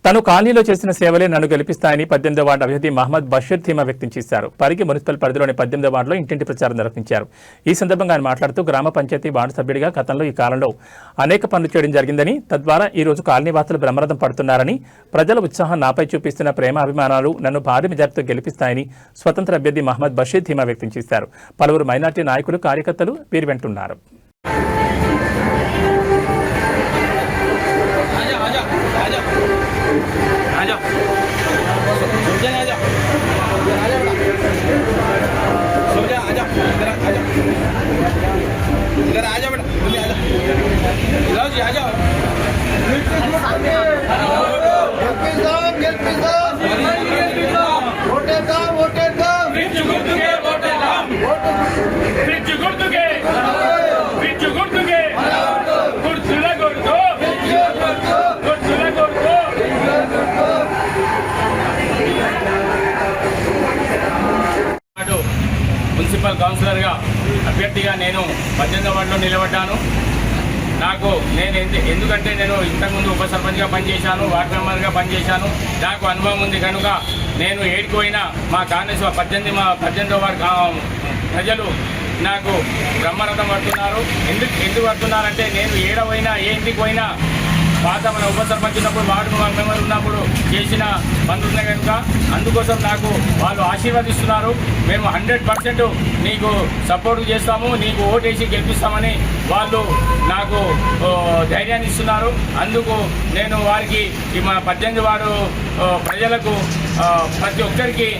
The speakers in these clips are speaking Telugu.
తను కాలనీలో చేసిన సేవలే నన్ను గెలిపిస్తాయని 18వ వార్డు అభ్యర్థి మహమ్మద్ బషీర్ ధీమా వ్యక్తం చేశారు. పరిగి మున్సిపల్ పరిధిలోని 18వ వార్డులో ఇంటింటి ప్రచారం నిర్వహించారు. ఈ సందర్భంగా ఆయన మాట్లాడుతూ గ్రామ పంచాయతీ వార్డు సభ్యుడిగా గతంలో ఈ కాలంలో అనేక పనులు చేయడం జరిగిందని, తద్వారా ఈ రోజు కాలనీవాసులు బ్రహ్మరథం పడుతున్నారని, ప్రజల ఉత్సాహం నాపై చూపిస్తున్న ప్రేమ అభిమానాలు నన్ను భారీ మెజార్టీతో గెలిపిస్తాయని స్వతంత్ర అభ్యర్థి మహమ్మద్ బషీర్ ధీమా వ్యక్తం చేశారు. పలువురు మైనార్టీ నాయకులు, కార్యకర్తలు వీరి వెంటున్నారు. इधर आ जा बेटा, जाओ जी, आ जाओ। మున్సిపల్ కౌన్సిలర్గా అభ్యర్థిగా నేను 18వ వార్డులో నిలబడ్డాను. నేను ఎందుకంటే నేను ఇంతకుముందు ఉప సర్పంచ్గా పనిచేశాను, వార్డు మెంబర్గా పనిచేశాను. నాకు అనుభవం ఉంది కనుక నేను ఏడుకోయినా మా కాంగ్రెస్ 18వ వార్డు ప్రజలు నాకు బ్రహ్మరథం పడుతున్నారు. ఎందుకు పడుతున్నారంటే నేను ఏడవైనా ఏ ఇంటికి పోయినా పాత మన ఉప సర్పంచ్ ఉన్నప్పుడు, వార్డు మెంబర్ ఉన్నప్పుడు చేసిన పనులు ఉన్నాయి కనుక అందుకోసం నాకు వాళ్ళు ఆశీర్వదిస్తున్నారు. మేము 100% నీకు సపోర్ట్ చేస్తాము, నీకు ఓటేసి గెలిపిస్తామని వాళ్ళు నాకు ధైర్యాన్ని ఇస్తున్నారు. అందుకు నేను వారికి మన 18 వార్డు ప్రజలకు ప్రతి ఒక్కరికి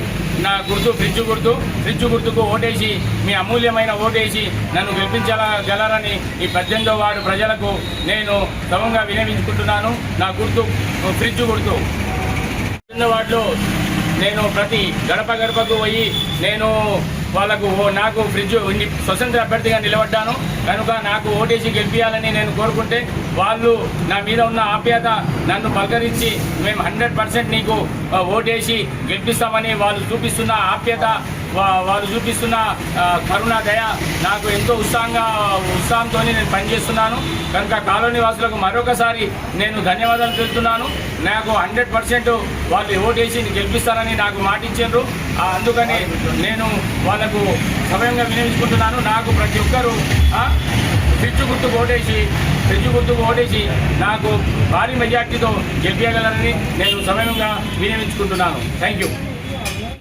నా గుర్తు ఫ్రిడ్జ్ గుర్తుకు ఓటేసి, మీ అమూల్యమైన ఓటేసి నన్ను గెలిపించగలరని ఈ 18వ వార్డు ప్రజలకు నేను క్రమంగా వినవించుకుంటున్నాను. నా గుర్తు ఫ్రిడ్జ్ గుర్తు. 18వ వార్డులో నేను ప్రతి గడపకు పోయి నేను వాళ్ళకు నాకు ఫ్రిడ్జ్ స్వతంత్ర అభ్యర్థిగా నిలబడ్డాను కనుక నాకు ఓటేసి గెలిపించాలని నేను కోరుకుంటే వాళ్ళు నా మీద ఉన్న ఆప్యాయత నన్ను పలకరించి మేము 100% నీకు ఓటేసి గెలిపిస్తామని వాళ్ళు చూపిస్తున్న ఆప్యాయత, వాళ్ళు చూపిస్తున్న కరుణ, దయ నాకు ఎంతో ఉత్సాహంతో నేను పనిచేస్తున్నాను కనుక కాలనీ వాసులకు మరొకసారి నేను ధన్యవాదాలు తెలుపుతున్నాను. నాకు 100% వాళ్ళు ఓటేసి గెలిపిస్తారని నాకు మాటించారు. అందుకని నేను వాళ్ళకు సమయంగా వినియోగించుకుంటున్నాను. నాకు ప్రతి ఒక్కరూ ఫ్రిడ్జ్ గుర్తుకు ఓటేసి నాకు భారీ మెజార్టీతో గెలిపించగలరని నేను సమయంగా వినియోగించుకుంటున్నాను. Thank you.